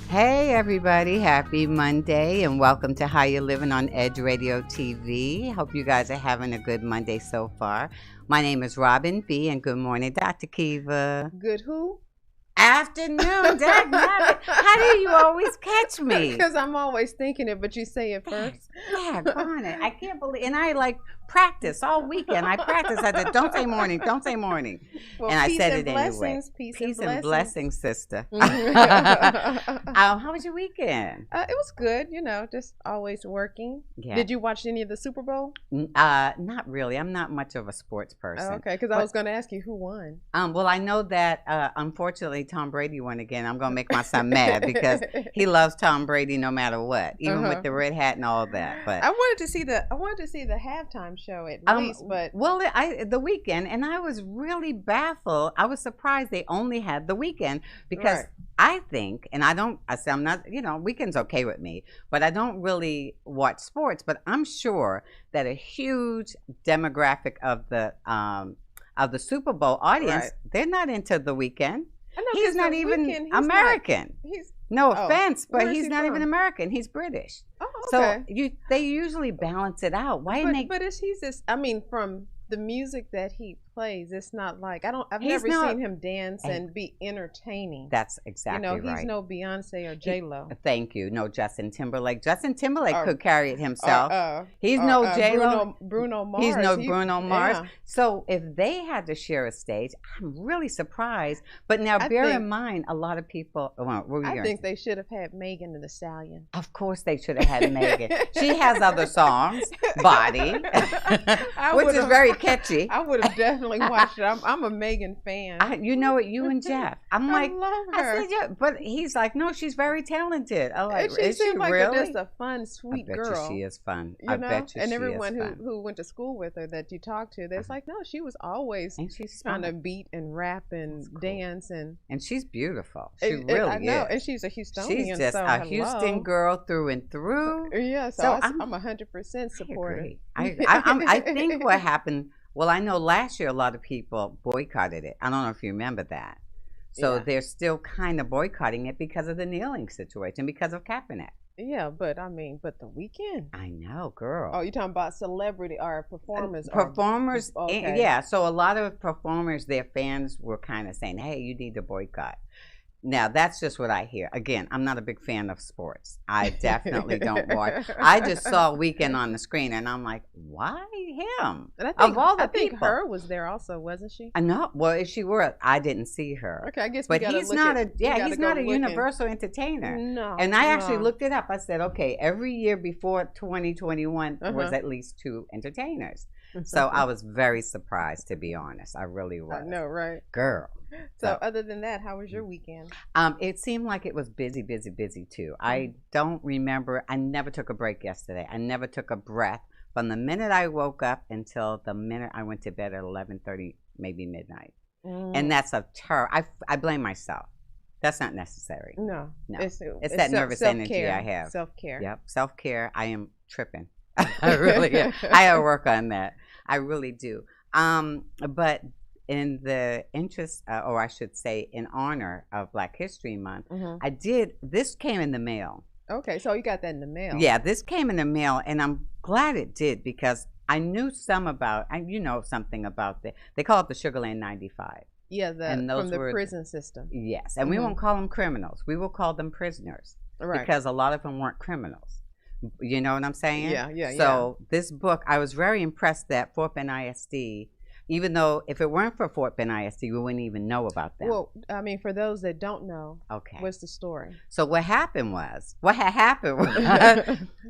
Hey everybody, happy Monday and welcome to How You Livin on Edge Radio TV. Hope you guys are having a good Monday so far. My name is Robin B. and good morning, Dr. Kiva. Good who? Afternoon, dagnabbit. How do you always catch me? Because I'm always thinking it, but you say it first. Yeah, on it. I can't believe, and I practice all weekend. I practice. I said, don't say morning, don't say morning. Well, and I said it anyway. Peace and blessings, sister. Mm-hmm. How was your weekend? It was good, just always working. Yeah. Did you watch any of the Super Bowl? Not really. I'm not much of a sports person. Oh, okay, because I was going to ask you who won. Well, I know that unfortunately Tom Brady won again. I'm going to make my son mad because he loves Tom Brady no matter what, even with the red hat and all that. But I wanted to see the halftime show at least, but the weekend, and I was really baffled. I was surprised they only had the weekend because I think, and I'm not, weekend's okay with me, but I don't really watch sports. But I'm sure that a huge demographic of the Super Bowl audience, they're not into the weekend. I know, he's not even American. No offense, but he's not even American. He's British. Oh, okay. So they usually balance it out. Why didn't they? But he's this. I mean, from the music that he plays, it's not like I've never seen him dance and be entertaining. That's exactly right. He's no Beyonce or J-Lo. Thank you. No Justin Timberlake. Justin Timberlake could carry it himself. He's no J-Lo. Bruno Mars. He's no Bruno Mars. Yeah. So if they had to share a stage, I'm really surprised. But now bear in mind, a lot of people. I think they should have had Megan Thee Stallion. Of course they should have had Megan. She has other songs, Body, which is very catchy. I would have definitely watched it. I'm a Megan fan. You know what? You and Jeff. I'm like, I love her. I said, yeah, but he's like, no, she's very talented. I'm like, she is she seems like really? just a fun, sweet girl. I bet you she is fun. I bet you and she everyone is fun. who went to school with her that you talked to, they're like, no, she was always trying to beat and rap and dance and she's beautiful. She really I know. is. And she's a Houstonian. She's just a Houston girl through and through. Yeah, so I'm 100% supportive. I think what happened. Well, I know last year a lot of people boycotted it. I don't know if you remember that. So they're still kind of boycotting it because of the kneeling situation, because of Kaepernick. Yeah, but the weekend. I know, girl. Oh, you're talking about celebrity or performers? Performers, okay. Yeah. So a lot of performers, their fans were kind of saying, hey, you need to boycott. Now, that's just what I hear. Again, I'm not a big fan of sports. I definitely don't watch. I just saw Weekend on the screen, and I'm like, why him? And I think her was there also, wasn't she? I know. Well, if she were, I didn't see her. Okay, I guess. But he's not a universal entertainer. No. And I actually looked it up. I said, okay, every year before 2021 was at least 2 entertainers. So I was very surprised, to be honest. I really was. I know, right? Girl. So other than that, how was your weekend? It seemed like it was busy too. I don't remember. I never took a break yesterday. I never took a breath from the minute I woke up until the minute I went to bed at 11:30, maybe midnight. And that's a terror. I blame myself. That's not necessary. No. It's that nervous energy I have. Self-care. Yep, self-care. I am tripping. I really am. I have to work on that. I really do. But in the interest, or I should say in honor of Black History Month, this came in the mail. Okay, so you got that in the mail. Yeah, this came in the mail, and I'm glad it did because I knew something about they call it the Sugarland 95. Yeah, from the prison system. Yes, and we won't call them criminals. We will call them prisoners. Right. Because a lot of them weren't criminals. You know what I'm saying? Yeah. So this book, I was very impressed that Fort Bend ISD, even though if it weren't for Fort Bend ISD, we wouldn't even know about them. Well, I mean, for those that don't know, what's the story? So what had happened was,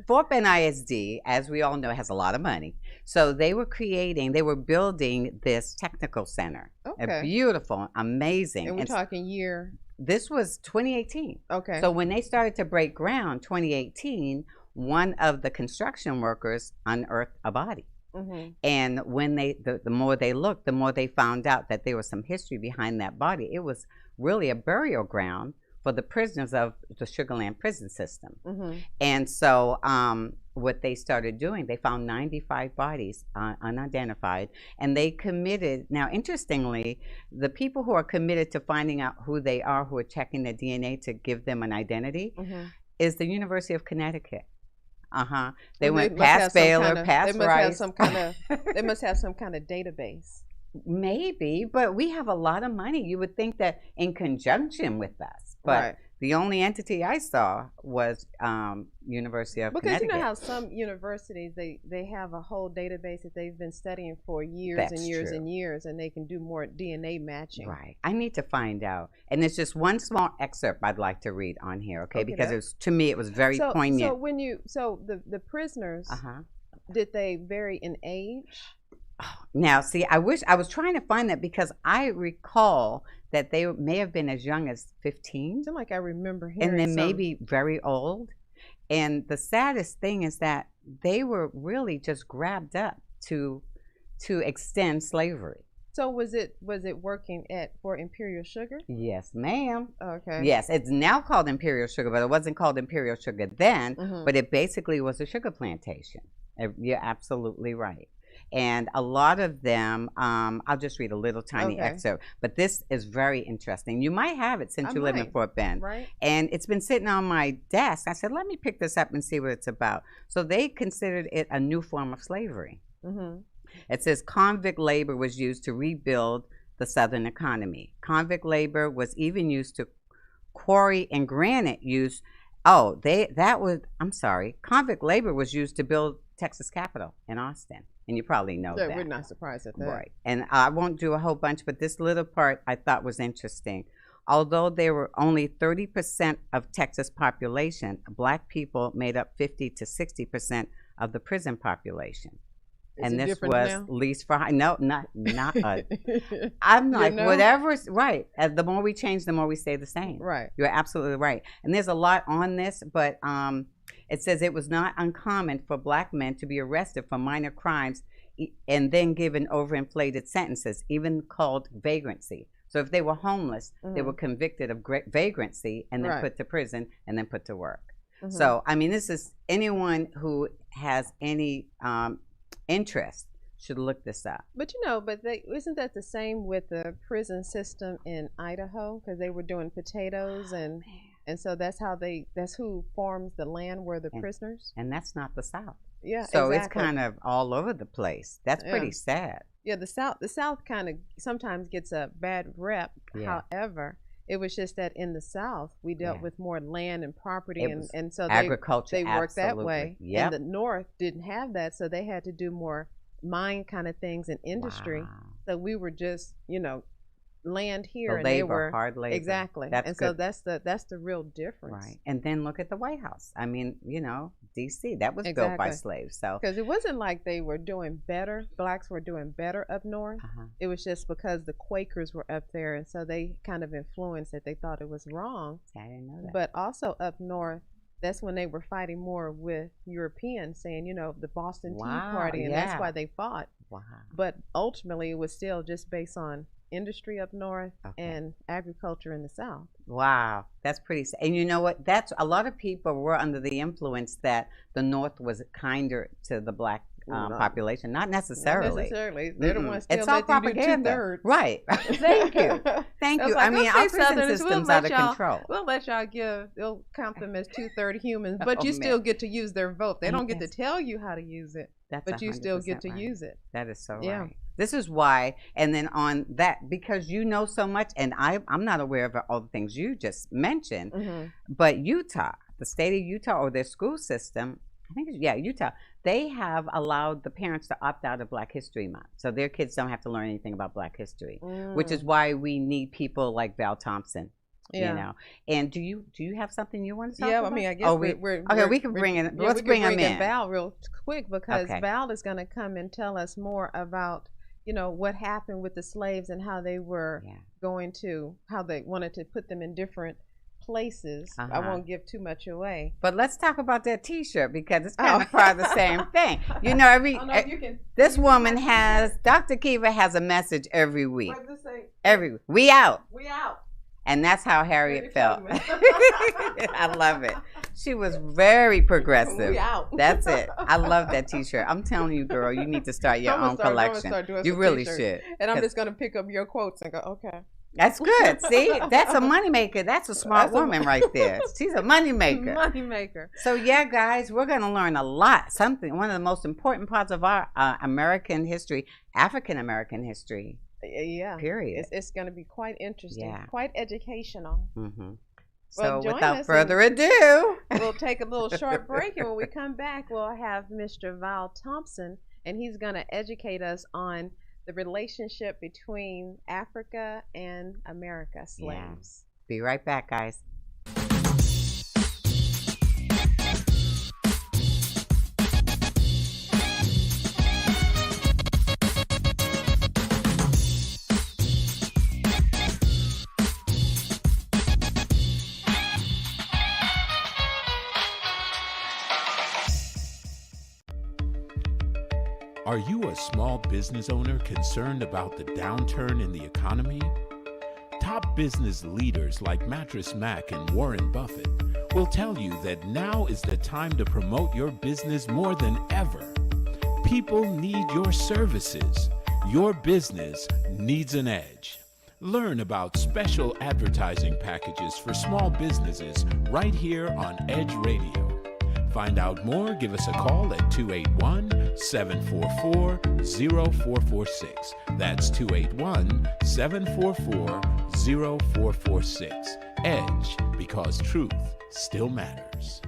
Fort Bend ISD, as we all know, has a lot of money. So they were building this technical center. Okay. Beautiful, amazing. And we're talking year? This was 2018. Okay. So when they started to break ground, 2018, one of the construction workers unearthed a body. And when the more they looked, the more they found out that there was some history behind that body. It was really a burial ground for the prisoners of the Sugarland prison system. And so what they started doing, they found 95 bodies unidentified, and they committed. Now, interestingly, the people who are committed to finding out who they are, who are checking their DNA to give them an identity, is the University of Connecticut. They went past Baylor, past Rice. They must have some kind of database. Maybe, but we have a lot of money. You would think that in conjunction with us, but the only entity I saw was University of Connecticut. Because you know how some universities, they have a whole database that they've been studying for years and years and years, and they can do more DNA matching. Right. I need to find out. And there's just one small excerpt I'd like to read on here, okay? Because it was, to me, it was very poignant. So the prisoners, did they vary in age? Now, see, I was trying to find that because I recall that they may have been as young as 15. I feel like I remember hearing and then maybe very old. And the saddest thing is that they were really just grabbed up to extend slavery. So was it working for Imperial Sugar? Yes, ma'am. Okay. Yes, it's now called Imperial Sugar, but it wasn't called Imperial Sugar then. But it basically was a sugar plantation. You're absolutely right. And a lot of them, I'll just read a little tiny excerpt, but this is very interesting. You might have it since you live in Fort Bend. Right. And it's been sitting on my desk. I said, let me pick this up and see what it's about. So they considered it a new form of slavery. It says convict labor was used to rebuild the Southern economy. Convict labor was even used to quarry and granite used. Convict labor was used to build Texas Capitol in Austin. And you probably know that. We're not surprised at that. Right. And I won't do a whole bunch, but this little part I thought was interesting. Although there were only 30% of Texas population, Black people made up 50 to 60% of the prison population. And this was least for high. No, not I'm like, whatever's right. The more we change, the more we stay the same. Right. You're absolutely right. And there's a lot on this, but it says it was not uncommon for Black men to be arrested for minor crimes and then given overinflated sentences, even called vagrancy. So if they were homeless, they were convicted of vagrancy and then put to prison and then put to work. So, I mean, this is anyone who has any interest should look this up. But isn't that the same with the prison system in Idaho? Because they were doing potatoes and so that's who forms the land where the prisoners. And that's not the South. Yeah. So it's kind of all over the place. That's pretty sad. Yeah, the South kind of sometimes gets a bad rep. However, it was just that in the South we dealt with more land and property, and so agriculture. They worked that way. Yep. And the North didn't have that, so they had to do more mine kind of things in industry. So we were just land here, and they were hard labor. Exactly. So that's the real difference. Right. And then look at the White House. I mean, DC, that was built by slaves. So because it wasn't like they were doing better, Blacks were doing better up north. It was just because the Quakers were up there, and so they kind of influenced that. They thought it was wrong. I didn't know that. But also up north, that's when they were fighting more with Europeans, saying, the Boston Tea Party, and that's why they fought. But ultimately, it was still just based on industry up north and agriculture in the South. Wow, that's pretty sad. And you know what? That's a lot of people were under the influence that the North was kinder to the Black population. Not necessarily. Not necessarily. They're the ones still it's all propaganda. 2/3. Right. Thank you. Thank you. I mean, our prison system's out of control. We'll let y'all they'll count them as 2/3 humans, but you still get to use their vote. They don't get to tell you how to use it, but you still get to use it. That is so right. This is why, and then on that, because you know so much, and I'm not aware of all the things you just mentioned, but Utah, the state of Utah, or their school system, I think it's, Utah, they have allowed the parents to opt out of Black History Month. So their kids don't have to learn anything about Black history, which is why we need people like Val Thompson. And do you have something you want to talk about? I mean, I guess we can bring in. Let's bring him in. Val real quick, because Val is going to come and tell us more about what happened with the slaves and how they were how they wanted to put them in different places. I won't give too much away. But let's talk about that T-shirt, because it's kind of part of the same thing. This woman Dr. Kiva has a message every week. What does it say? Every week. We out. We out. And that's how Harriet felt. I love it. She was very progressive. We out. That's it. I love that T-shirt. I'm telling you, girl, you need to start your own collection. You really should. And I'm just going to pick up your quotes and go, okay. That's good. See, that's a moneymaker. That's a smart woman right there. She's a moneymaker. Moneymaker. So yeah, guys, we're going to learn a lot. One of the most important parts of our American history, African American history. Yeah. Period. It's going to be quite interesting, quite educational. Mm-hmm. Well, so without further ado, we'll take a little short break, and when we come back, we'll have Mr. Val Thompson, and he's going to educate us on the relationship between Africa and America slaves. Yeah. Be right back, guys. Are you a small business owner concerned about the downturn in the economy? Top business leaders like Mattress Mac and Warren Buffett will tell you that now is the time to promote your business more than ever. People need your services. Your business needs an edge. Learn about special advertising packages for small businesses right here on Edge Radio. Find out more, give us a call at 281-744-0446. That's 281-744-0446. Edge, because truth still matters.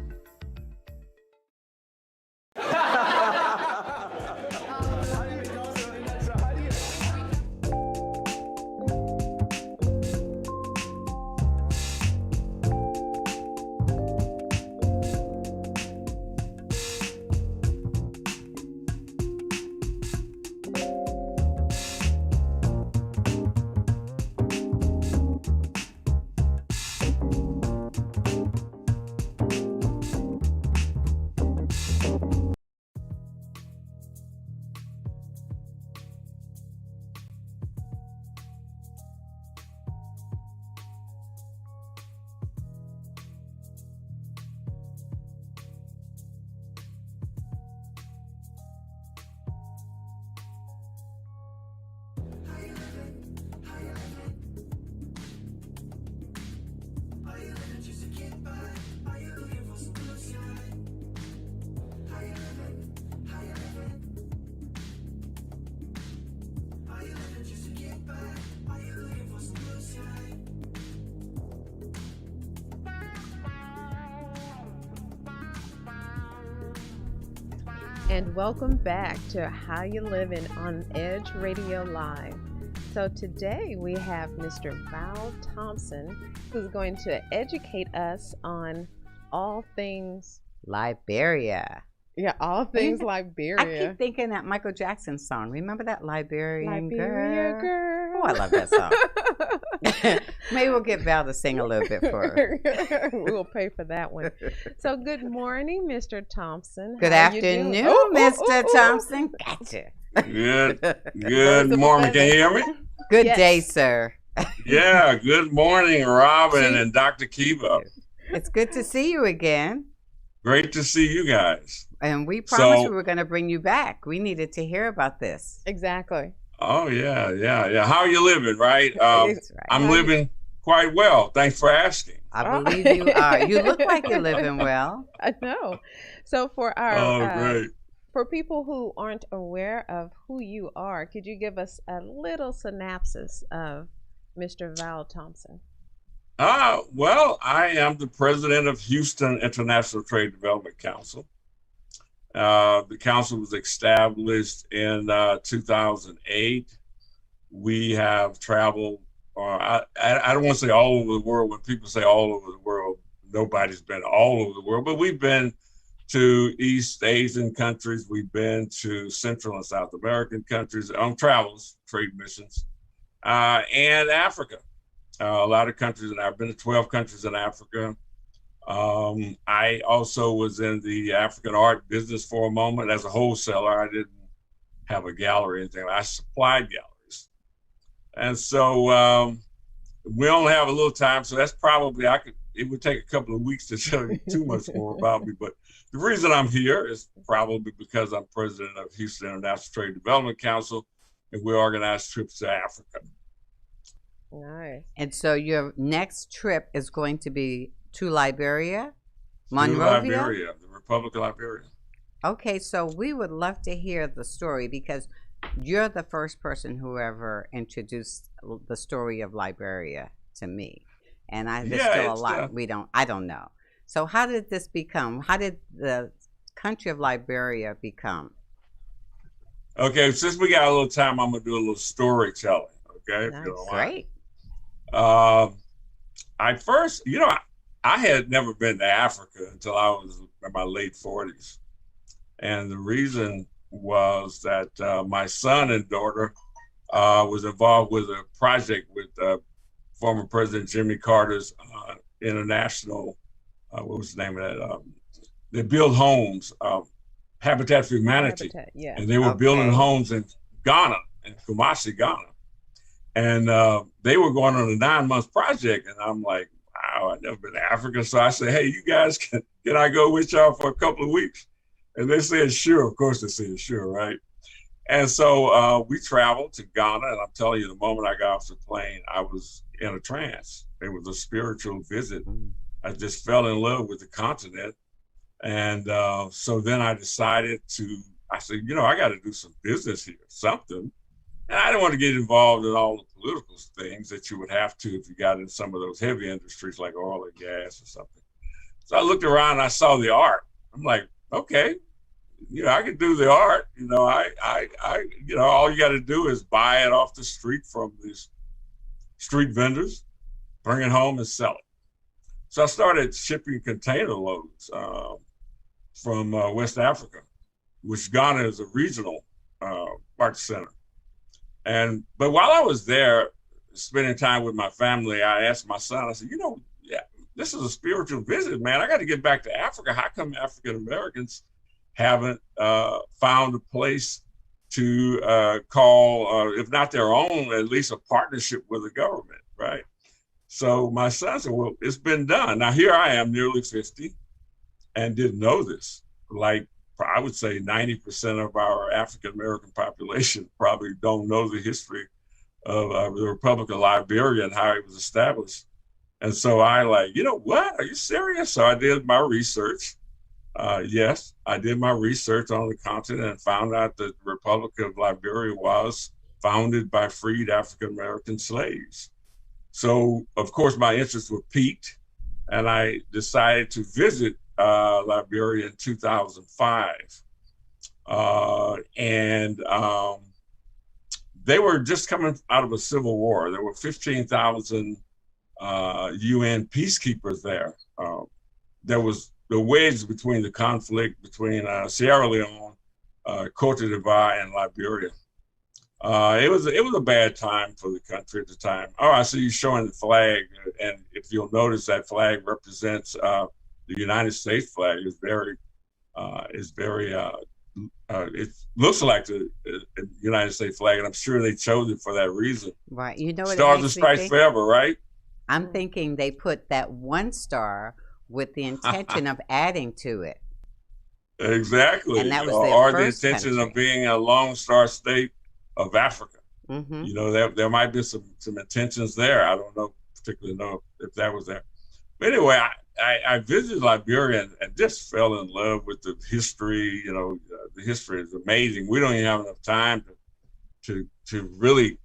And welcome back to How You Livin on Edge Radio Live. So today we have Mr. Val Thompson, who's going to educate us on all things Liberia. Yeah, all things Liberia. I keep thinking that Michael Jackson song. Remember that Liberian girl? Oh, I love that song. Maybe we'll get Val to sing a little bit for her. We'll pay for that one. So good morning, Mr. Thompson. Good afternoon, Mr. Thompson. Gotcha. Good morning. Can you hear me? Good day, sir. Yeah, good morning, Robin and Dr. Kiva. It's good to see you again. Great to see you guys. And we promised we were going to bring you back. We needed to hear about this. Exactly. Oh, yeah. How are you living, right? I'm living quite well. Thanks for asking. I believe you are. You look like you're living well. I know. So for our great. For people who aren't aware of who you are, could you give us a little synopsis of Mr. Val Thompson? Well, I am the president of Houston International Trade Development Council. The council was established in 2008. We have traveled, I don't want to say all over the world. When people say all over the world, nobody's been all over the world, but we've been to East Asian countries. We've been to Central and South American countries on travels, trade missions, and Africa. A lot of countries, and I've been to 12 countries in Africa. I also was in the African art business for a moment as a wholesaler. I didn't have a gallery or anything. I supplied galleries. And so we only have a little time. So that's probably, it would take a couple of weeks to tell you too much more about me. But the reason I'm here is probably because I'm president of Houston International Trade Development Council, and we organize trips to Africa. Nice. And so your next trip is going to be to Liberia, Monrovia? To Liberia, the Republic of Liberia. Okay, so we would love to hear the story because you're the first person who ever introduced the story of Liberia to me. And there's still a lot I don't know. So how did the country of Liberia become? Okay, since we got a little time, I'm gonna do a little storytelling. Okay, That's great. I first, I had never been to Africa until I was in my late 40s. And the reason was that my son and daughter was involved with a project with former President Jimmy Carter's international, what was the name of that? They build homes, Habitat for Humanity. And they were building homes in Ghana, in Kumasi, Ghana. And they were going on a 9-month project. And I'm like, wow, I've never been to Africa. So I said, hey, you guys, can I go with y'all for a couple of weeks? And they said, sure. Of course they said, sure, right? And so we traveled to Ghana. And I'm telling you, the moment I got off the plane, I was in a trance. It was a spiritual visit. I just fell in love with the continent. And so then I decided I said, I got to do some business here, something. And I didn't want to get involved in all the political things that you would have to if you got in some of those heavy industries like oil and gas or something. So I looked around and I saw the art. I'm like, okay, I can do the art. All you got to do is buy it off the street from these street vendors, bring it home and sell it. So I started shipping container loads from West Africa, which Ghana is a regional art center. But while I was there, spending time with my family, I asked my son, I said, this is a spiritual visit, man. I got to get back to Africa. How come African Americans haven't found a place to call, if not their own, at least a partnership with the government, right? So my son said, well, it's been done. Now here I am, nearly 50, and didn't know this. Like, I would say 90% of our African-American population probably don't know the history of the Republic of Liberia and how it was established. And so I what? Are you serious? So I did my research. Yes, I did my research on the continent and found out that the Republic of Liberia was founded by freed African-American slaves. So, of course, my interests were piqued, and I decided to visit Liberia in 2005. They were just coming out of a civil war. There were 15,000 UN peacekeepers there. There was the wedge between the conflict between Sierra Leone, Cote d'Ivoire, and Liberia. It was a bad time for the country at the time. Oh, I see you showing the flag, and if you'll notice, that flag represents the United States flag. It looks like the United States flag, and I'm sure they chose it for that reason. Right. You know what? Stars and Stripes forever, right? I'm thinking they put that one star with the intention of adding to it. Exactly. And that was the intention of being a Lone Star state of Africa. Mm-hmm. There might be some intentions there. I don't particularly know if that was there. But anyway, I visited Liberia and just fell in love with the history. The history is amazing. We don't even have enough time to really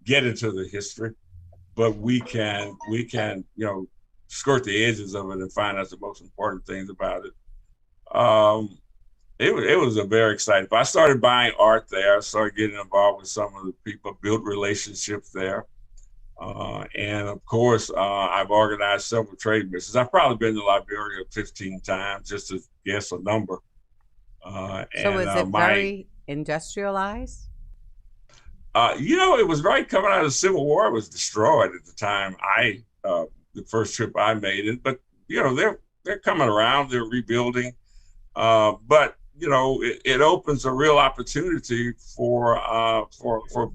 get into the history, but we can skirt the edges of it and find out the most important things about it. It was a very exciting. But I started buying art there. I started getting involved with some of the people, built relationships there. And of course, I've organized several trade missions. I've probably been to Liberia 15 times, just to guess a number. So is it very industrialized? It was right coming out of the Civil War. It was destroyed at the time the first trip I made it. But, they're coming around, they're rebuilding. But it opens a real opportunity for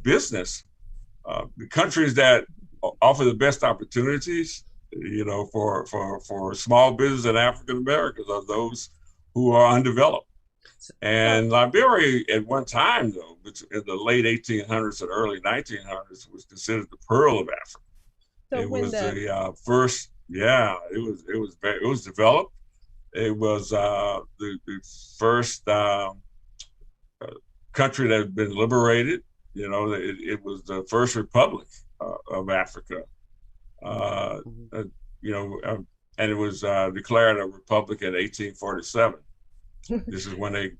business. The countries that offer the best opportunities for small business and African Americans are those who are undeveloped. And Liberia at one time, though, in the late 1800s and early 1900s, was considered the pearl of Africa. So it was the first, it was developed. It was the first country that had been liberated. It was the first republic of Africa. And it was declared a republic in 1847. This is when they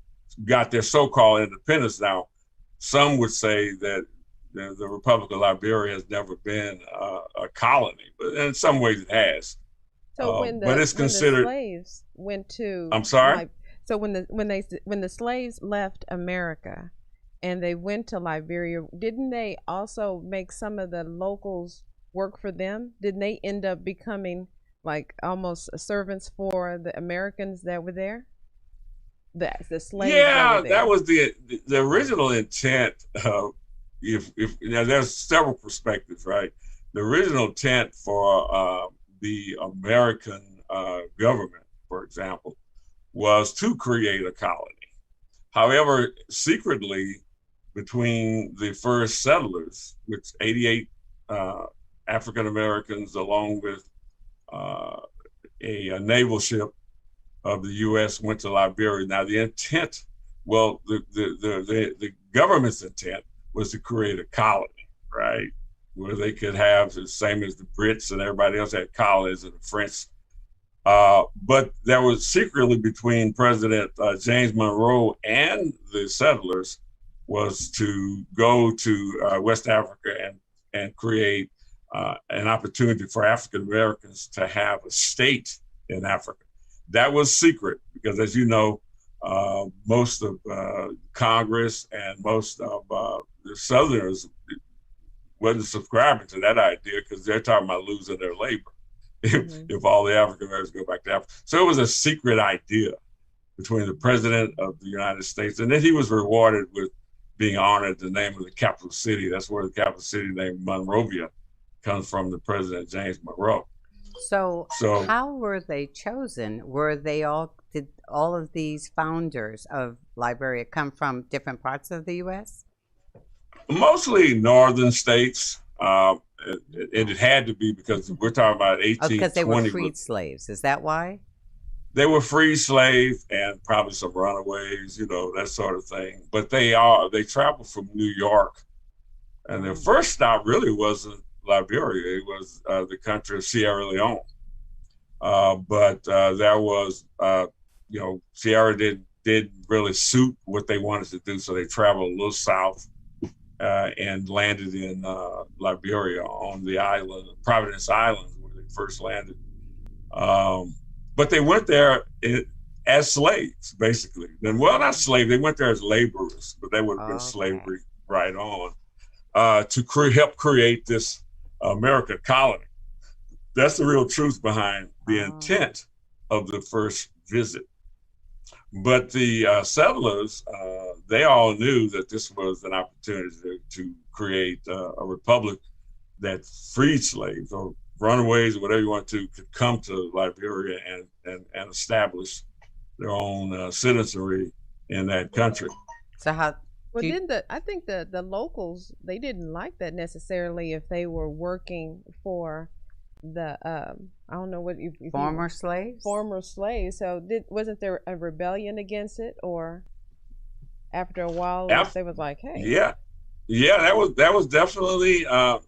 got their so-called independence. Now, some would say that the Republic of Liberia has never been a colony, but in some ways it has. So but it's considered. The slaves went to. I'm sorry. So when the slaves left America, and they went to Liberia, didn't they also make some of the locals work for them? Didn't they end up becoming like almost servants for the Americans that were there? The slaves. Yeah, that was the original intent. If there's several perspectives, right? The original intent for the American government, for example, was to create a colony. However, secretly, between the first settlers, which 88 African Americans, along with a naval ship of the U.S., went to Liberia. Now, the intent, the government's intent was to create a colony, right, where they could have the same as the Brits and everybody else had colonies and the French. But there was secretly between President James Monroe and the settlers was to go to West Africa and create an opportunity for African Americans to have a state in Africa. That was secret because, as you know, most of Congress and most of the Southerners wasn't subscribing to that idea because they're talking about losing their labor if all the African Americans go back to Africa. So it was a secret idea between the President of the United States, and then he was rewarded with being honored the name of the capital city. That's where the capital city named Monrovia comes from, the President James Monroe. So how were they chosen? Did all of these founders of Liberia come from different parts of the U.S.? Mostly northern states. It had to be because we're talking about 1820. Because they were freed slaves. Is that why? They were free slaves and probably some runaways, that sort of thing. But they traveled from New York, and their first stop really wasn't Liberia. It was the country of Sierra Leone. But there was, Sierra didn't really suit what they wanted to do, so they traveled a little south and landed in Liberia on the island, Providence Island, where they first landed. But they went there as slaves, basically. Well, not slaves, they went there as laborers, but they would have been slavery right on, to help create this American colony. That's the real truth behind the intent of the first visit. But the settlers, they all knew that this was an opportunity to create a republic that freed slaves or runaways or whatever you want to could come to Liberia and establish their own citizenry in that country. So how? Well, I think the locals, they didn't like that necessarily if they were working for the I don't know what you former slaves. Former slaves. So wasn't there a rebellion against it, or after a while they was like, hey? Yeah, that was definitely a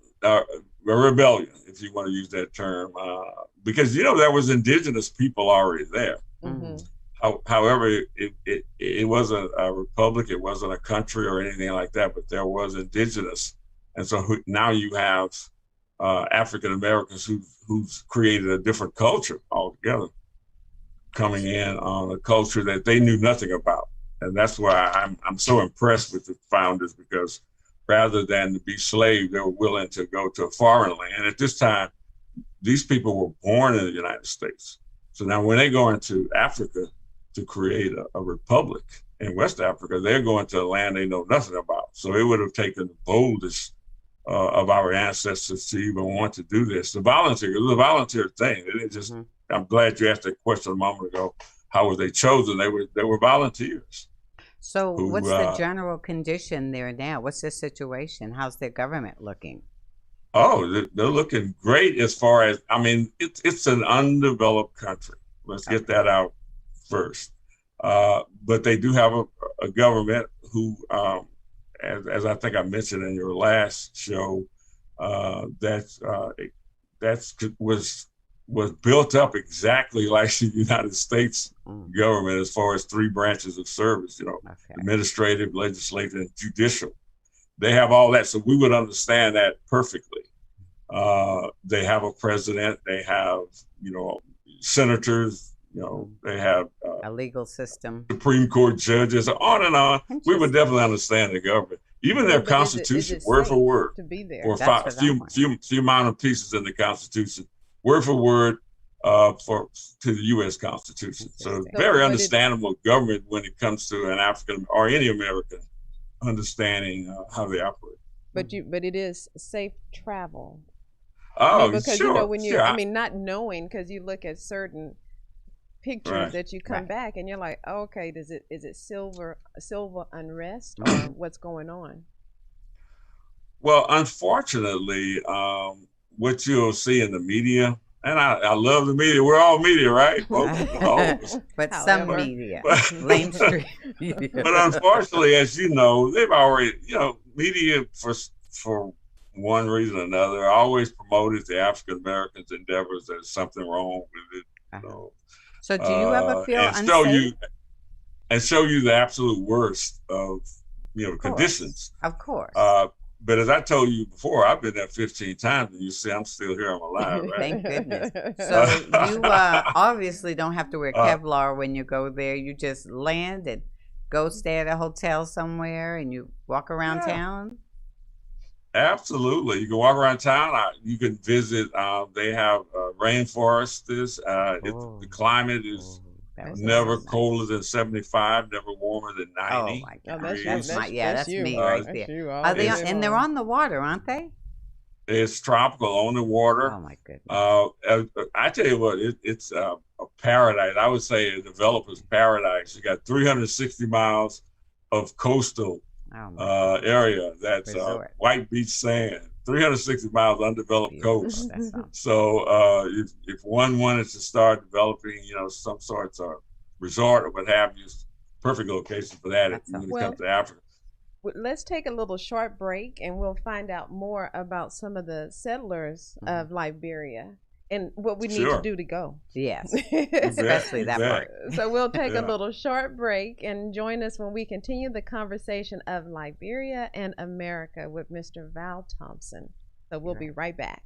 rebellion, if you want to use that term, because there was indigenous people already there. Mm-hmm. However, it wasn't a republic, it wasn't a country or anything like that, but there was indigenous. And so now you have African Americans who's created a different culture altogether, coming in on a culture that they knew nothing about. And that's why I'm so impressed with the founders, because rather than to be slaves, they were willing to go to a foreign land. And at this time, these people were born in the United States. So now when they go into Africa to create a republic in West Africa, they're going to a land they know nothing about. So it would have taken the boldest of our ancestors to even want to do this. It was a volunteer thing. It didn't just. I'm glad you asked that question a moment ago. How were they chosen? They were volunteers. So what's the general condition there now? What's the situation? How's their government looking? Oh, they're looking great as far as, I mean, it's an undeveloped country. Let's get that out first. But they do have a government who, as I think I mentioned in your last show, was built up exactly like the United States government as far as 3 branches of service, administrative, legislative, and judicial. They have all that, so we would understand that perfectly. They have a president, they have, senators, they have a legal system, Supreme Court judges, on and on. We would definitely understand the government. Even their Constitution, word for word, to be there. For a few minor pieces in the Constitution, word for word, to the U.S. Constitution. So very understandable government when it comes to an African or any American understanding how they operate. But it is safe travel. Oh, because sure, when you, sure. I mean, not knowing, because you look at certain pictures that you come back and you're like, oh, okay, is it civil unrest or what's going on? Well, unfortunately, what you'll see in the media, and I love the media. We're all media, right? But some media, mainstream. But unfortunately, as you know, they've already, media for one reason or another always promoted the African Americans' endeavors. There's something wrong with it. So, do you ever feel unsafe? Show you the absolute worst of conditions. Of course. But as I told you before, I've been there 15 times, and you see I'm still here. I'm alive, right? Thank goodness. So you obviously don't have to wear Kevlar when you go there. You just land and go stay at a hotel somewhere, and you walk around town. Absolutely, you can walk around town. You can visit. They have rainforests. The climate is never colder than 75, never warmer than 90. Oh my God, that's me right there. Are they? And they're on the water, aren't they? It's tropical, on the water. Oh my goodness! I tell you what, it's a paradise. I would say a developer's paradise. You got 360 miles of coastal area that's white beach sand. 360 miles undeveloped coast. So if one wanted to start developing, some sorts of resort or what have you, perfect location for that when it comes to Africa. Let's take a little short break and we'll find out more about some of the settlers of Liberia and what we need to do to go. Yes, especially that part. So we'll take a little short break and join us when we continue the conversation of Liberia and America with Mr. Val Thompson. So we'll be right back.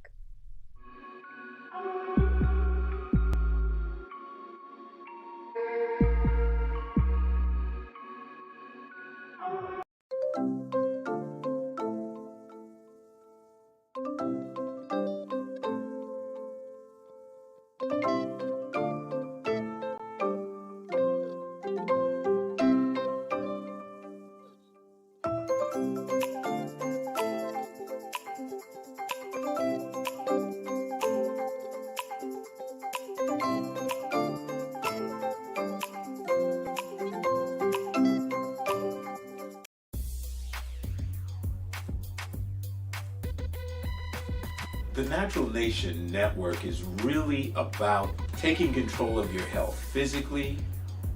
The Natural Nation Network is really about taking control of your health physically,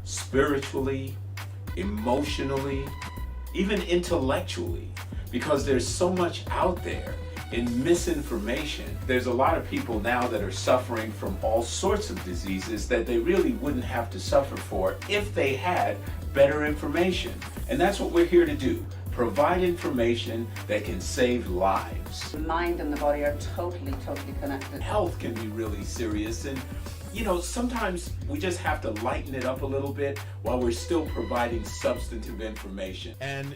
spiritually, emotionally, even intellectually, because there's so much out there in misinformation. There's a lot of people now that are suffering from all sorts of diseases that they really wouldn't have to suffer for if they had better information. And that's what we're here to do. Provide information that can save lives. The mind and the body are totally connected. Health can be really serious, and sometimes we just have to lighten it up a little bit while we're still providing substantive information. And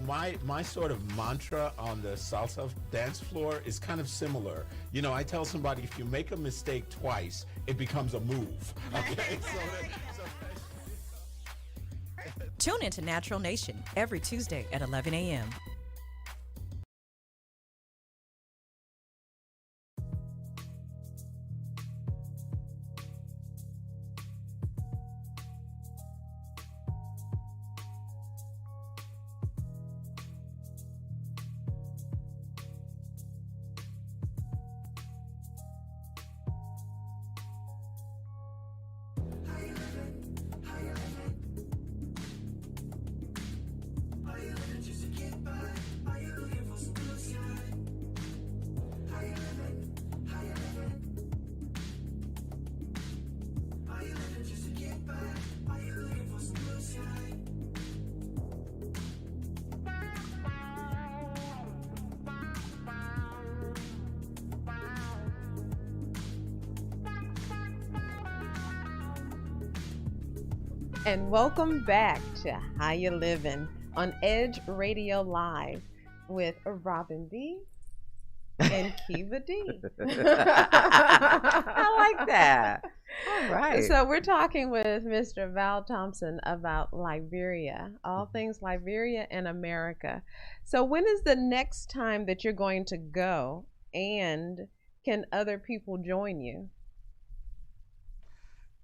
my sort of mantra on the salsa dance floor is kind of similar. I tell somebody, if you make a mistake twice, it becomes a move. Okay. Tune into Natural Nation every Tuesday at 11 a.m. And welcome back to How You Livin' on Edge Radio Live with Robin B and Kiva D. I like that. All right. So we're talking with Mr. Val Thompson about Liberia, all things Liberia and America. So when is the next time that you're going to go, and can other people join you?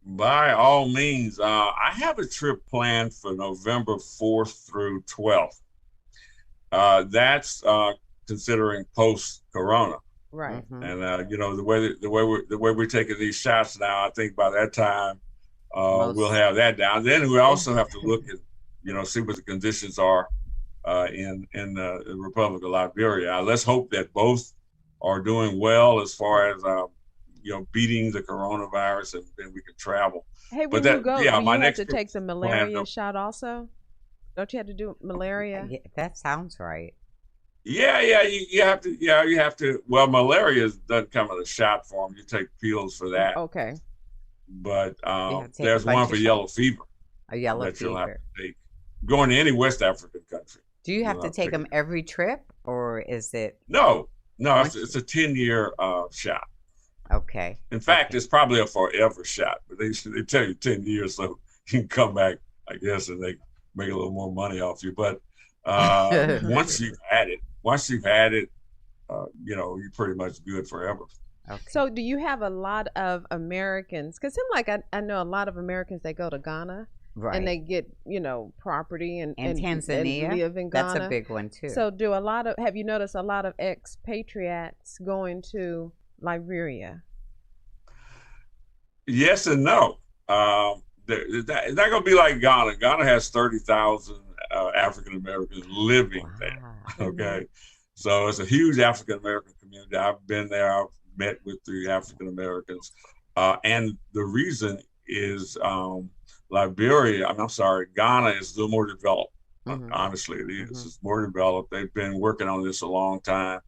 By all means, I have a trip planned for November 4th through 12th. That's considering post-corona. Right. And you know, the way we're taking these shots now, I think by that time we'll have that down. Then we also have to look at, you know, see what the conditions are in the Republic of Liberia. Let's hope that both are doing well as far as you know, beating the coronavirus, and then we can travel. Hey, but when you go, yeah, do my you have next to take the malaria plan, shot also? Don't you have to do malaria? Yeah, that sounds right. Yeah, you have to. Yeah, you have to. Well, malaria doesn't come in a shot form. You take pills for that. Okay. But to take there's a bunch one of for shots. yellow fever A yellow that you'll have fever. to take. Going to any West African country. Do you have you'll to take them every trip, or is it? No, it's a 10-year shot. Okay. In fact, it's probably a forever shot, but they tell you 10 years so you can come back, I guess, and they make a little more money off you. But once you've had it, you know, you're pretty much good forever. Okay. So do you have a lot of Americans? Because I know a lot of Americans, they go to Ghana. Right. And they get, you know, property and Tanzania. and live in Ghana. That's a big one too. So have you noticed a lot of expatriates going to Liberia? Yes and no. It's not going to be like Ghana. Ghana has 30,000 African Americans living there. Okay. So it's a huge African American community. I've been there. I've met with the African Americans. And the reason is Ghana is a little more developed. Honestly, it is. It's more developed. They've been working on this a long time.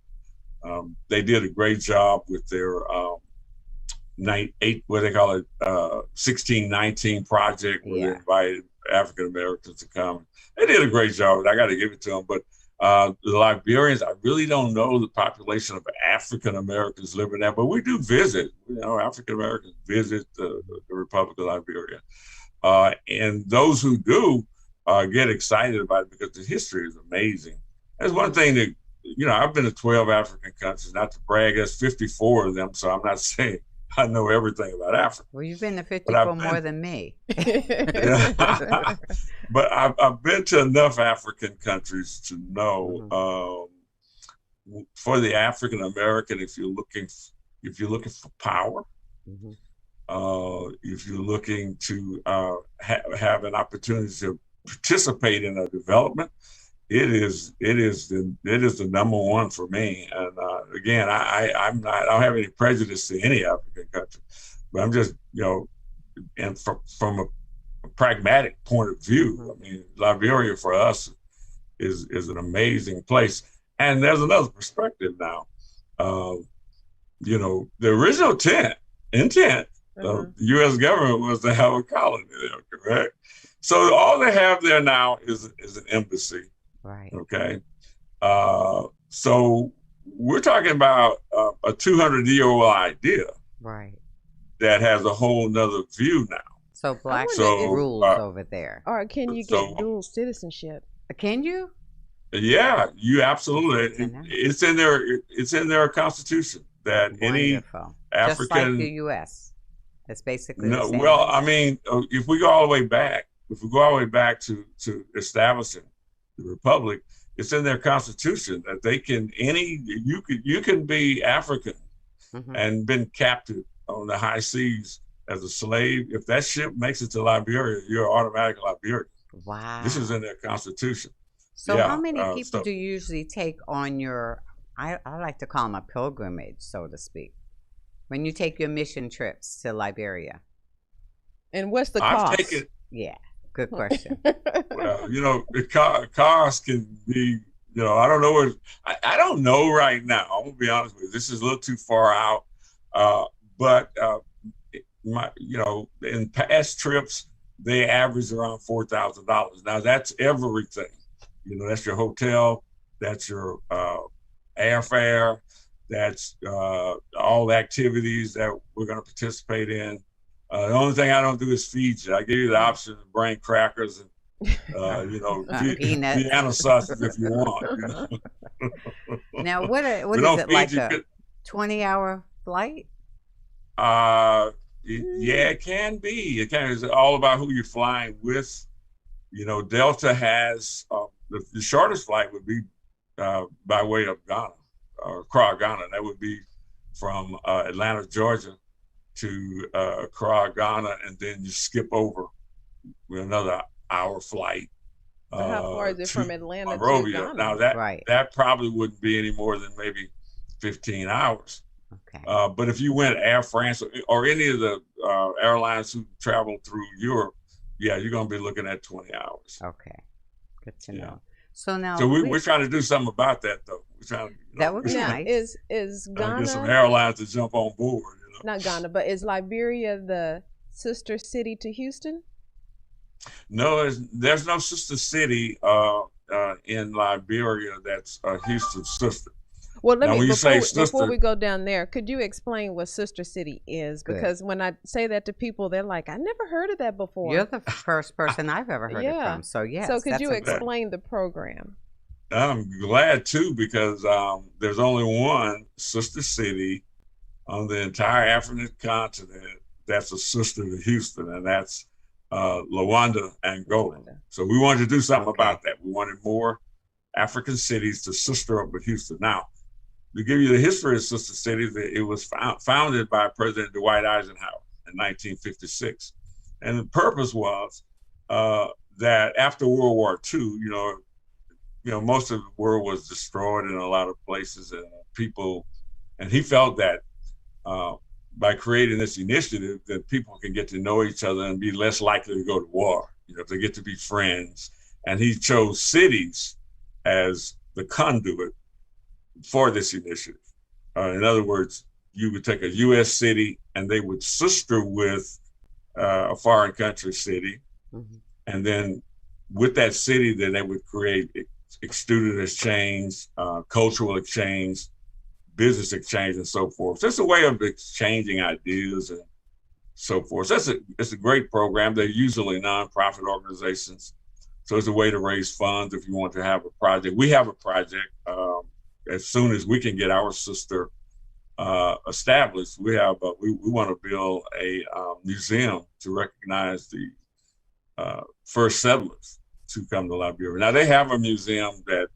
They did a great job with their 1619 project, where they invited African Americans to come. They did a great job. I got to give it to them. But the Liberians, I really don't know the population of African Americans living there, but we do visit. You know, African Americans visit the Republic of Liberia. And those who do get excited about it because the history is amazing. That's one thing that, you know, I've been to 12 African countries, not to brag, that's 54 of them. So I'm not saying I know everything about Africa. Well, you've been to 54 more than me. But I've been to enough African countries to know for the African American, if you're looking for power, if you're looking to have an opportunity to participate in a development, it is the number one for me. And again, I don't have any prejudice to any African country, but I'm just, you know, and from a pragmatic point of view, I mean, Liberia for us is an amazing place. And there's another perspective now. You know, the original intent of the U.S. government was to have a colony there, correct? So all they have there now is an embassy. Right. Okay. So we're talking about a 200-year-old idea. Right. That has a whole nother view now. So blacks get rules over there. Or can you get dual citizenship? Can you? Yeah, you absolutely. It's in their constitution that any African, just like the U.S. It's basically no. The same. Well, I mean, if we go all the way back, to establishing the republic, it's in their constitution that they can you can be African and been captive on the high seas as a slave. If that ship makes it to Liberia, you're automatic Liberian. Wow. This is in their constitution. So how many people do you usually take on your, I like to call them a pilgrimage, so to speak, when you take your mission trips to Liberia? And what's the cost? Yeah, good question. Well, you know, the cost can be, you know, I don't know what, I don't know right now. I'm gonna be honest with you. This is a little too far out. But you know, in past trips, they average around $4,000. Now that's everything. That's your hotel, that's your airfare, that's all the activities that we're going to participate in. The only thing I don't do is feed you. I give you the option to bring crackers and Vienna sausage if you want. Now, what is it, like a 20-hour flight? Yeah, it can be. It's all about who you're flying with. Delta has the shortest flight would be by way of Ghana, or Accra, Ghana. That would be from Atlanta, Georgia to Accra, Ghana, and then you skip over with another hour flight. So how far is it from Atlanta Monrovia. to Ghana? Now that probably wouldn't be any more than maybe 15 hours. Okay. But if you went Air France or any of the airlines who travel through Europe, yeah, you're going to be looking at 20 hours. Okay. Good to know. Yeah. So now, we're trying to do something about that, though. We're trying to, that would be nice. Is Ghana, get some airlines to jump on board? Not Ghana, but is Liberia the sister city to Houston? No, there's no sister city in Liberia that's Houston's sister. Well, now, before we go down there, could you explain what sister city is? Because when I say that to people, they're like, I never heard of that before. You're the first person I've ever heard it from. So yes. So could you explain the program? I'm glad to, because there's only one sister city on the entire African continent that's a sister to Houston, and that's Luanda, Angola. So we wanted to do something about that. We wanted more African cities to sister up with Houston. Now, to give you the history of sister cities, it was founded by President Dwight Eisenhower in 1956. And the purpose was that after World War II, most of the world was destroyed in a lot of places, and he felt that by creating this initiative, that people can get to know each other and be less likely to go to war, to get to be friends. And he chose cities as the conduit for this initiative. In other words, you would take a U.S. city and they would sister with a foreign country city. Mm-hmm. And then with that city, then they would create student exchange, cultural exchange, business exchange, and so forth. So it's a way of exchanging ideas and so forth. So it's a great program. They're usually nonprofit organizations. So it's a way to raise funds if you want to have a project. We have a project. As soon as we can get our sister established, we want to build a museum to recognize the first settlers to come to Liberia. Now they have a museum that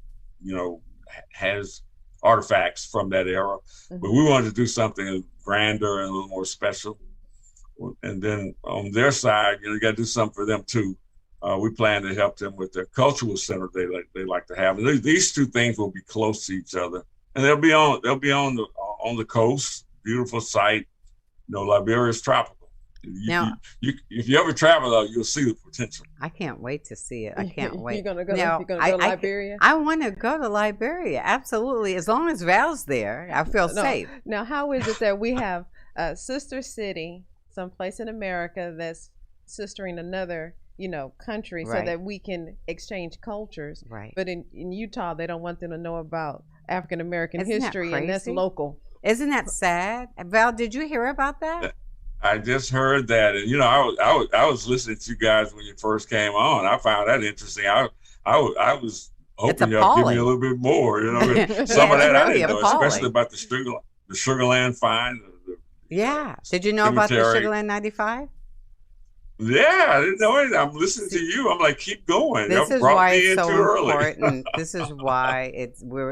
has artifacts from that era, mm-hmm. but we wanted to do something grander and a little more special. And then on their side, you got to do something for them too. We plan to help them with their cultural center they like to have. And these two things will be close to each other, and they'll be on the coast. Beautiful site. Liberia is tropical. If you ever travel though, you'll see the potential. I can't wait to see it. I can't wait. You're gonna go to Liberia? I want to go to Liberia. Absolutely. As long as Val's there, I feel safe. Now, how is it that we have a sister city, someplace in America, that's sistering another country, right, so that we can exchange cultures, right? But in Utah, they don't want them to know about African American history, and that's local. Isn't that sad? Val, did you hear about that? I just heard that, and I was listening to you guys when you first came on. I found that interesting. I was hoping y'all give me a little bit more. Some of that I didn't know, especially about the Sugarland find. Yeah. Did you know about the Sugarland 95? Yeah, I didn't know it. I'm listening to you. I'm like, keep going. This is why it's so important. This is why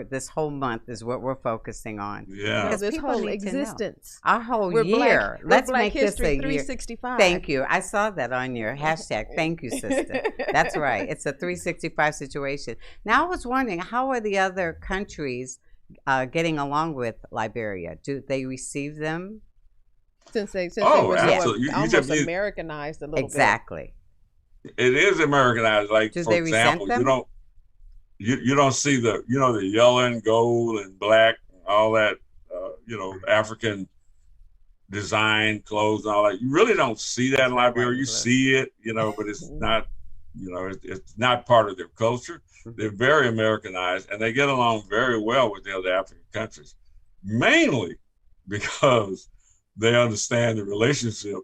this whole month is what we're focusing on. Yeah, because this whole existence, our whole year. Let's make this a 365. Thank you. I saw that on your hashtag. Thank you, sister. That's right. It's a 365 situation. Now I was wondering, how are the other countries getting along with Liberia? Do they receive them? Since they were almost you Americanized a little exactly. bit. It is Americanized. Like, for example, you don't see the yellow and gold and black and all that African design clothes and all that. You really don't see that in Liberia. You see it, but it's not, it's not part of their culture. They're very Americanized, and they get along very well with the other African countries, mainly because they understand the relationship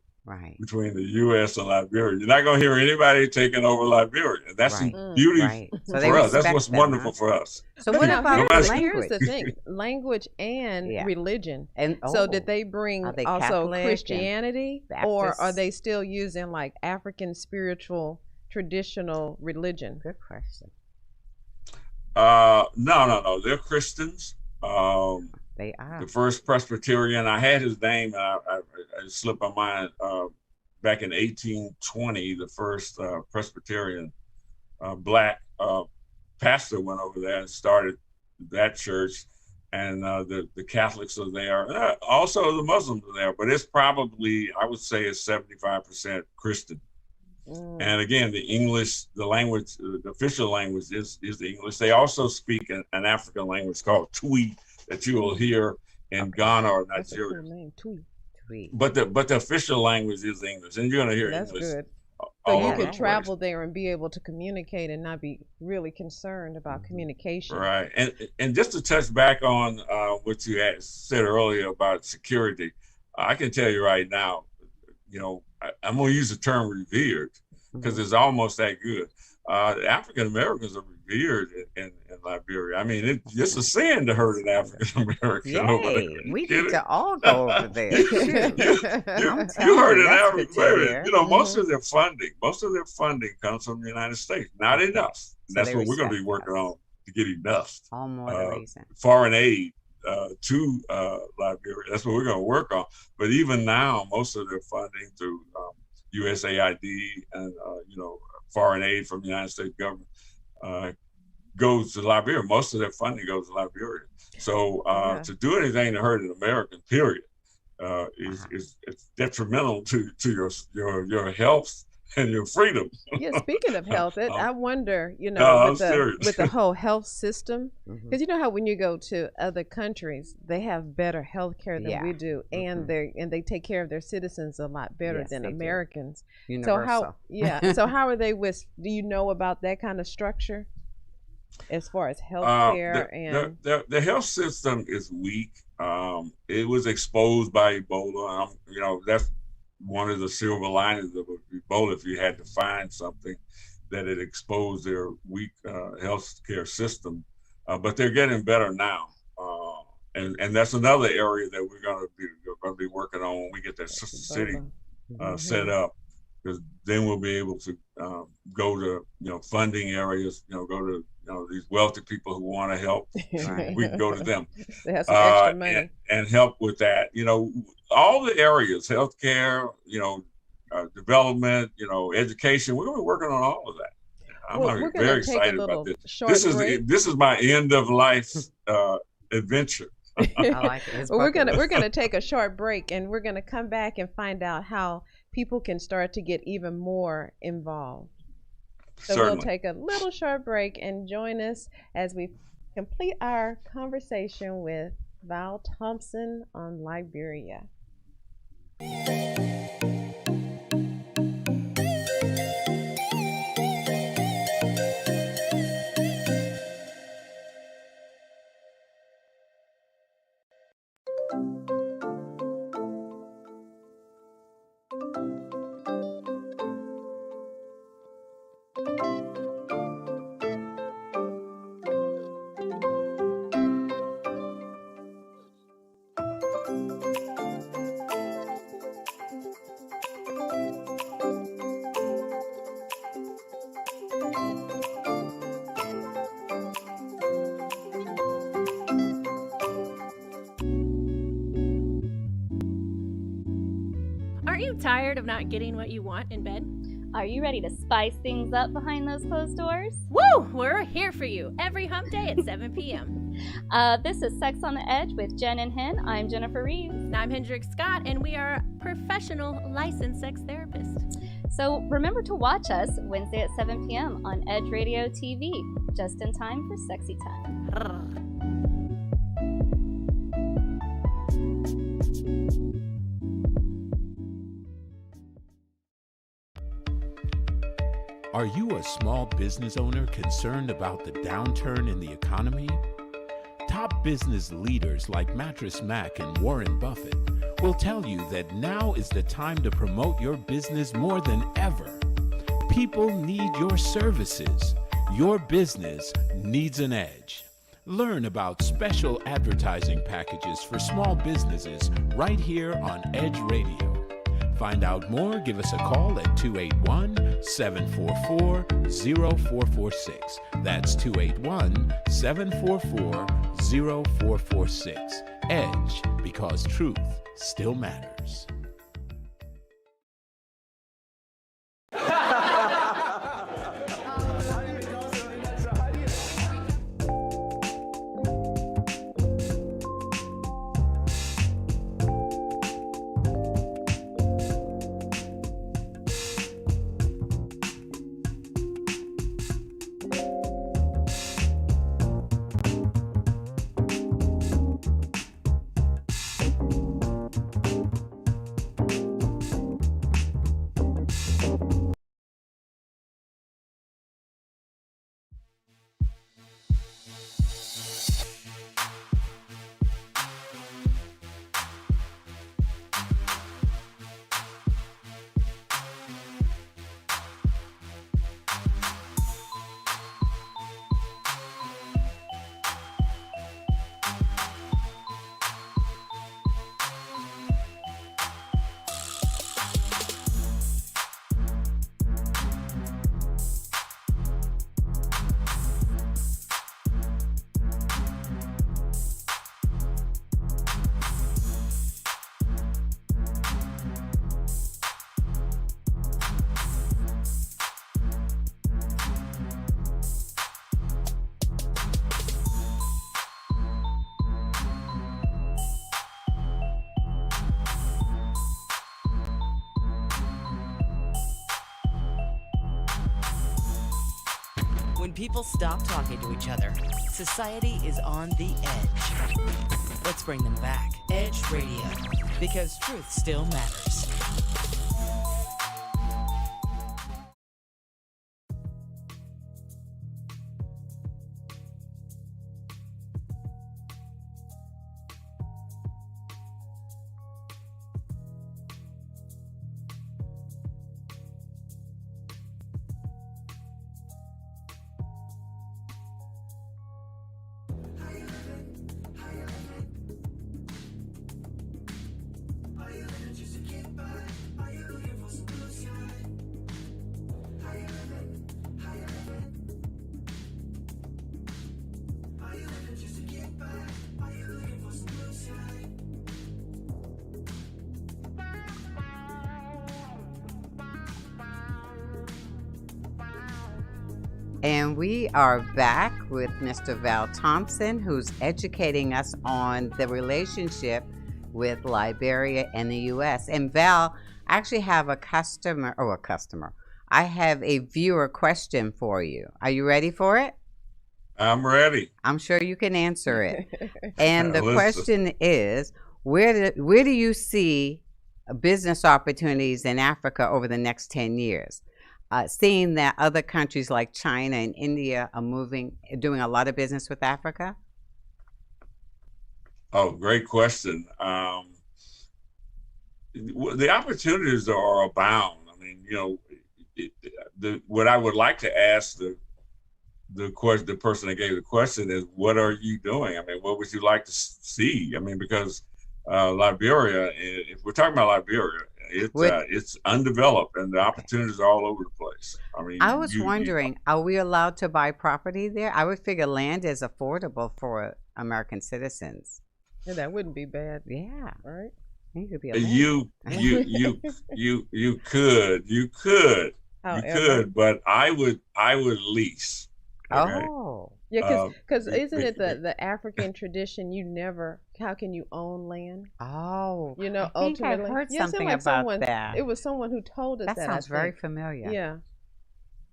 between the U.S. and Liberia. You're not going to hear anybody taking over Liberia. That's the beauty for us. That's what's wonderful for us. So what about language? Here's the thing, language and religion. And so did they bring also Christianity, or are they still using like African spiritual traditional religion? Good question. No. They're Christians. They are. The first Presbyterian, I had his name, I slipped my mind, back in 1820, the first Presbyterian black pastor went over there and started that church, and the Catholics are there. Also the Muslims are there, but it's probably, I would say it's 75% Christian. And again, the English, the language, the official language is the English. They also speak an African language called Twi that you will hear in Ghana or Nigeria. Twi. But the official language is English, and you're going to hear That's English. Good. So you could travel there and be able to communicate and not be really concerned about communication. Right. And just to touch back on what you had said earlier about security, I can tell you right now, I'm going to use the term revered because it's almost that good. African Americans are revered in Liberia. I mean, it's a sin to hurt an African American. We need to all go over there. you heard an African American. Most of their funding comes from the United States. Not enough. And that's what we're going to be working on to get enough. All more the reason. Foreign aid to Liberia. That's what we're going to work on. But even now, most of their funding through USAID and foreign aid from the United States government goes to Liberia. Most of their funding goes to Liberia. So to do anything to hurt an American, period, is it's detrimental to your health and your freedom. Yeah, speaking of health, I wonder, with the whole health system, because you know how when you go to other countries, they have better health care than we do, and they take care of their citizens a lot better than Americans. Universal. So how are they with? Do you know about that kind of structure as far as health care and the health system is weak. It was exposed by Ebola. That's one of the silver linings of Ebola. If you had to find something that it exposed their weak health care system, but they're getting better now, and that's another area that we're going to be working on when we get that sister city set up, because then we'll be able to go to funding areas, go to these wealthy people who want to help. We can go to them they have some extra money. And help with that. All the areas, healthcare, development, education. We're going to be working on all of that. I'm very excited about this. This is my end of life adventure. I like it. Well, we're gonna take a short break, and we're gonna come back and find out how people can start to get even more involved. So Certainly. We'll take a little short break and join us as we complete our conversation with Val Thompson on Liberia. Tired of not getting what you want in bed? Are you ready to spice things up behind those closed doors? Woo! We're here for you every hump day at 7 p.m. This is Sex on the Edge with Jen and Hen. I'm Jennifer Reeves. And I'm Hendrik Scott, and we are professional licensed sex therapists. So remember to watch us Wednesday at 7 p.m. on Edge Radio TV, just in time for sexy time. Are you a small business owner concerned about the downturn in the economy? Top business leaders like Mattress Mac and Warren Buffett will tell you that now is the time to promote your business more than ever. People need your services. Your business needs an edge. Learn about special advertising packages for small businesses right here on Edge Radio. Find out more, give us a call at 281-744-0446. That's 281-744-0446. Edge, because truth still matters. When people stop talking to each other, society is on the edge. Let's bring them back. Edge Radio, because truth still matters. And we are back with Mr. Val Thompson, who's educating us on the relationship with Liberia and the U.S. And Val, I actually have a customer. I have a viewer question for you. Are you ready for it? I'm ready. I'm sure you can answer it. And the question is, where do you see business opportunities in Africa over the next 10 years? Seeing that other countries like China and India are doing a lot of business with Africa? Oh, great question. The opportunities are abound. I mean, what I would like to ask the person that gave the question is, what are you doing? I mean, what would you like to see? I mean, because Liberia, if we're talking about Liberia, it's undeveloped and the opportunities are all over the place. I mean, I was wondering, are we allowed to buy property there? I would figure land is affordable for American citizens. Yeah, that wouldn't be bad. Yeah. Right. You could be you could, but I would lease. Okay? Oh. Yeah, because isn't it the African tradition? How can you own land? Oh, I think ultimately, I've heard something about that. It was someone who told us that. That sounds very familiar. Yeah.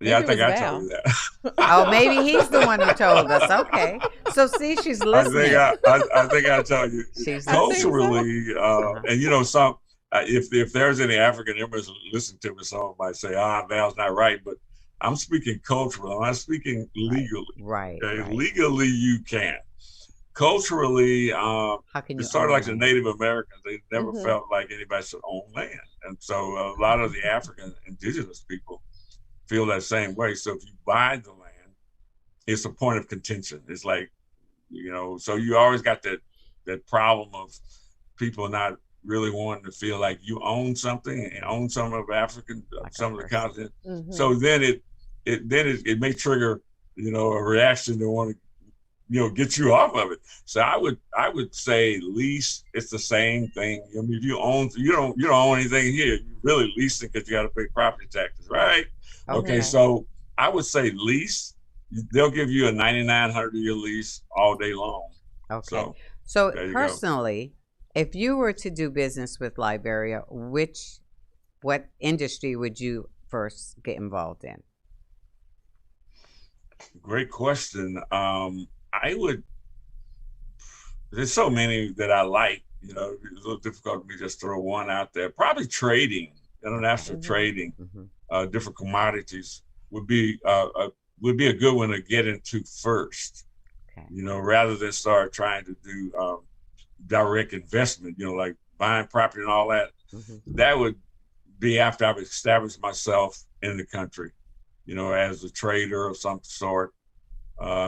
Yeah, I think I told you that. Oh, maybe he's the one who told us. Okay, so see, she's listening. I think I tell you. She's culturally, and if there's any African immigrants listening to me, some might say, Val's not right, but I'm speaking culturally. I'm not speaking legally. Right. Okay? Right. Legally, you can. Culturally, How can you it's sort of like the land? Native Americans. They never felt like anybody should own land. And so a lot of the African indigenous people feel that same way. So if you buy the land, it's a point of contention. It's like, you know, so you always got that problem of people not really wanting to feel like you own something and own some of African, like some of the continent. So then it may trigger, you know, a reaction to want to, you know, get you off of it. So I would say lease. It's the same thing. I mean, if you own, you don't own anything here. You really leasing because you got to pay property taxes, right? Okay, so I would say lease. They'll give you a 9,900-year lease all day long. Okay. So personally, if you were to do business with Liberia, what industry would you first get involved in? Great question. There's so many that I like, you know, it's a little difficult for me to just throw one out there. Probably trading, international trading, different commodities would be a good one to get into first, you know, rather than start trying to do direct investment, you know, like buying property and all that. That would be after I've established myself in the country, you know, as a trader of some sort,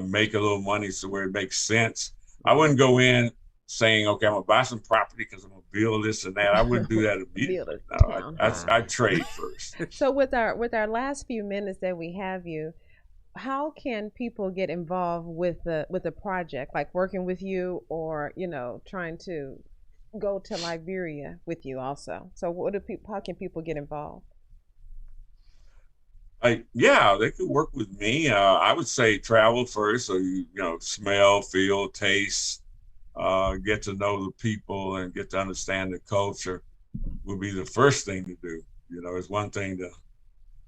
make a little money so where it makes sense. I wouldn't go in saying, okay, I'm gonna buy some property because I'm gonna build this and that. I wouldn't do that immediately. No, I trade first. So with our last few minutes that we have you, how can people get involved with the project, like working with you, or, you know, trying to go to Liberia with you also? So how can people get involved? Yeah, they could work with me. I would say travel first, so you know, smell, feel, taste, get to know the people and get to understand the culture would be the first thing to do. You know, it's one thing to,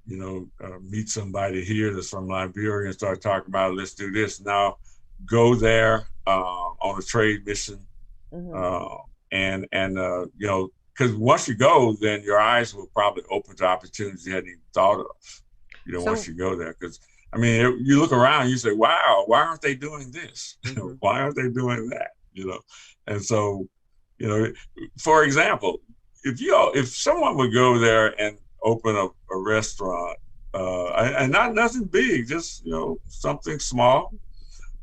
you know, meet somebody here that's from Liberia and start talking about, let's do this. Now, go there on a trade mission, and you know, because once you go, then your eyes will probably open to opportunities you hadn't even thought of. You know, once you go there, because I mean, you look around, you say, "Wow, why aren't they doing this? Why aren't they doing that?" You know, and so, you know, for example, if someone would go there and open a restaurant, and nothing big, just, you know, something small,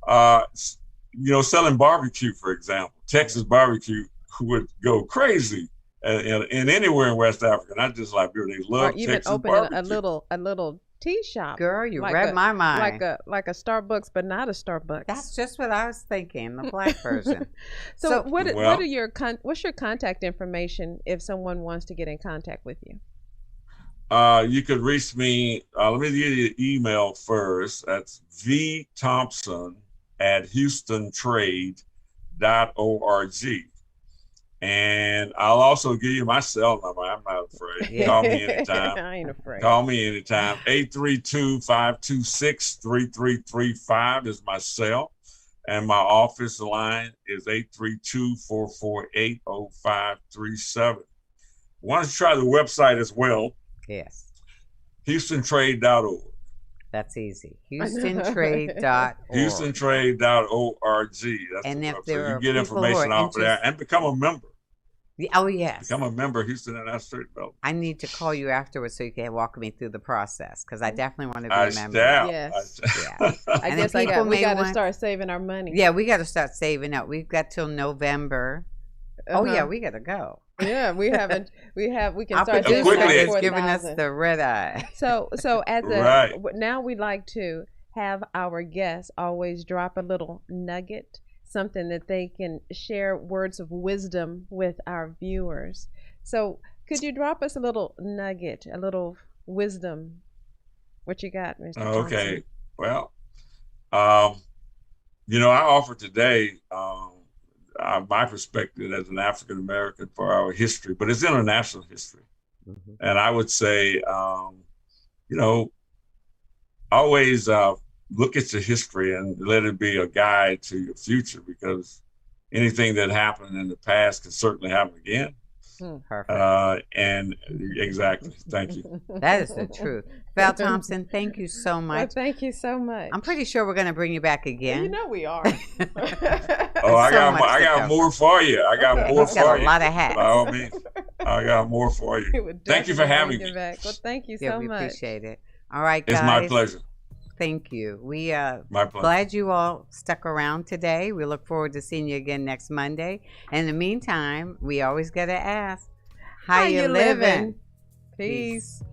you know, selling barbecue, for example, Texas barbecue would go crazy. And anywhere in West Africa, not just Liberia, they love Texas barbecue. Or even open a little tea shop. Girl, you read my mind. Like a Starbucks, but not a Starbucks. That's just what I was thinking, the black version. So what's your contact information if someone wants to get in contact with you? You could reach me. Let me give you the email first. That's vthompson@houstontrade.org. And I'll also give you my cell number. I'm not afraid. Call me anytime. I ain't afraid. Call me anytime. 832-526-3335 is my cell. And my office line is 832-448-0537. Want to try the website as well? Yes. HoustonTrade.org. That's easy. HoustonTrade.org. HoustonTrade.org. That's and if so there you are get information off of there and become a member. Oh, yes. Become a member of Houston International Trade Development. I need to call you afterwards so you can walk me through the process, because I definitely want to be a member. Yes. I guess we got to start saving our money. Yeah, we got to start saving up. We've got till November. Oh yeah, we got to go. Yeah, we can start doing it's giving us the red eye. So as now we like to have our guests always drop a little nugget, something that they can share words of wisdom with our viewers. So could you drop us a little nugget, a little wisdom? What you got, Mr. Okay. Well, you know, I offer today my perspective as an African American for our history, but it's international history. And I would say, you know, always look at your history and let it be a guide to your future, because anything that happened in the past can certainly happen again. Perfect. And exactly. Thank you. That is the truth. Val Thompson, thank you so Well, much. thank you so much. I'm pretty sure we're going to bring you back again. You know we are. Oh, I got more for you. I got more He's for got you. a lot of hats. By all means, I got more for you. Thank you for having me. Back. Well, thank you Yeah, so we much. appreciate it. All right, guys. It's my pleasure. Thank you. We My pleasure. glad you all stuck around today. We look forward to seeing you again next Monday. In the meantime, we always got to ask, how you living? Peace.